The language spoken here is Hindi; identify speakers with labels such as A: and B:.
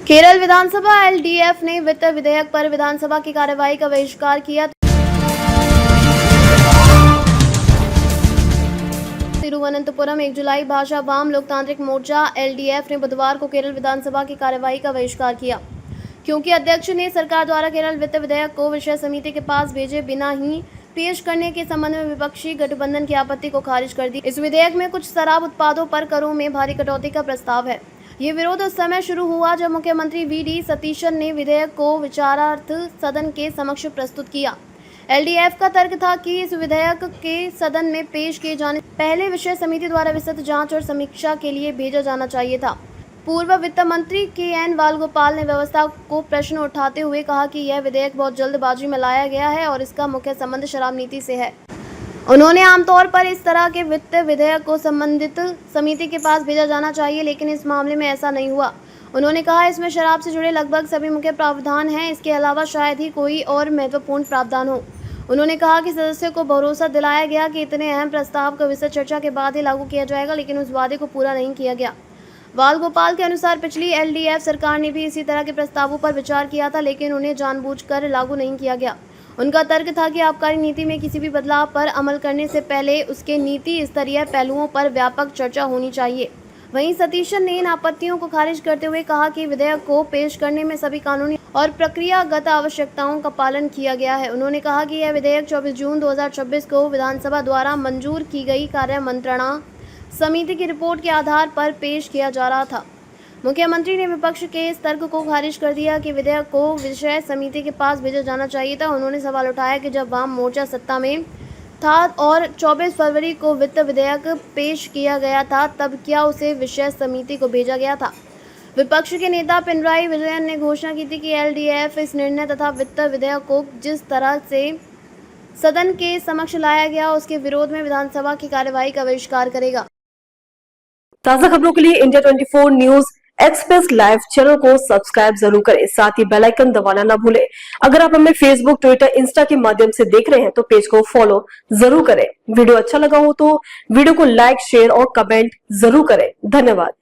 A: केरल विधानसभा एलडीएफ ने वित्त विधेयक पर विधानसभा की कार्यवाही का बहिष्कार किया। तिरुवनंतपुरम 1 जुलाई भाषा वाम लोकतांत्रिक मोर्चा एलडीएफ ने बुधवार को केरल विधानसभा की कार्यवाही का बहिष्कार किया, क्योंकि अध्यक्ष ने सरकार द्वारा केरल वित्त विधेयक को विषय समिति के पास भेजे बिना ही पेश करने के संबंध में विपक्षी गठबंधन की आपत्ति को खारिज कर दी। इस विधेयक में कुछ शराब उत्पादों पर करों में भारी कटौती का प्रस्ताव है। ये विरोध उस समय शुरू हुआ जब मुख्यमंत्री वी.डी. सतीशन ने विधेयक को विचारार्थ सदन के समक्ष प्रस्तुत किया। एलडीएफ का तर्क था कि इस विधेयक के सदन में पेश किए जाने से पहले विषय समिति द्वारा विस्तृत जांच और समीक्षा के लिए भेजा जाना चाहिए था। पूर्व वित्त मंत्री के.एन. वालगोपाल ने व्यवस्था को प्रश्न उठाते हुए कहा कि यह विधेयक बहुत जल्दबाजी में लाया गया है और इसका मुख्य संबंध शराब नीति से है। उन्होंने आमतौर पर इस तरह के वित्त विधेयक को संबंधित समिति के पास भेजा जाना चाहिए, लेकिन इस मामले में ऐसा नहीं हुआ। उन्होंने कहा इसमें शराब से जुड़े लगभग सभी मुख्य प्रावधान हैं, इसके अलावा शायद ही कोई और महत्वपूर्ण प्रावधान हो। उन्होंने कहा कि सदस्यों को भरोसा दिलाया गया कि इतने अहम प्रस्ताव को विस्तृत चर्चा के बाद ही लागू किया जाएगा, लेकिन उस वादे को पूरा नहीं किया गया। वालगोपाल के अनुसार पिछली एलडीएफ सरकार ने भी इसी तरह के प्रस्तावों पर विचार किया था, लेकिन उन्हें जानबूझकर लागू नहीं किया गया। उनका तर्क था कि आबकारी नीति में किसी भी बदलाव पर अमल करने से पहले उसके नीति स्तरीय पहलुओं पर व्यापक चर्चा होनी चाहिए। वहीं सतीशन ने इन आपत्तियों को खारिज करते हुए कहा कि विधेयक को पेश करने में सभी कानूनी और प्रक्रियागत आवश्यकताओं का पालन किया गया है। उन्होंने कहा कि यह विधेयक 24 जून 2026 को विधानसभा द्वारा मंजूर की गई कार्य मंत्रणा समिति की रिपोर्ट के आधार पर पेश किया जा रहा था। मुख्यमंत्री ने विपक्ष के इस तर्क को खारिज कर दिया कि विधेयक को विषय समिति के पास भेजा जाना चाहिए था। उन्होंने सवाल उठाया कि जब वाम मोर्चा सत्ता में था और 24 फरवरी को वित्त विधेयक पेश किया गया था, तब क्या उसे विषय समिति को भेजा गया था। विपक्ष के नेता पिनराई विजयन ने घोषणा की थी कि एलडीएफ इस निर्णय तथा वित्त विधेयक को जिस तरह से सदन के समक्ष लाया गया उसके विरोध में विधानसभा की कार्यवाही का बहिष्कार करेगा।
B: ताजा खबरों के लिए India 24 news express live channel को सब्सक्राइब जरूर करें, साथ ही बेल आइकन दबाना ना भूलें। अगर आप हमें फेसबुक, ट्विटर, इंस्टा के माध्यम से देख रहे हैं तो पेज को फॉलो जरूर करें। वीडियो अच्छा लगा हो तो वीडियो को लाइक, शेयर और कमेंट जरूर करें। धन्यवाद।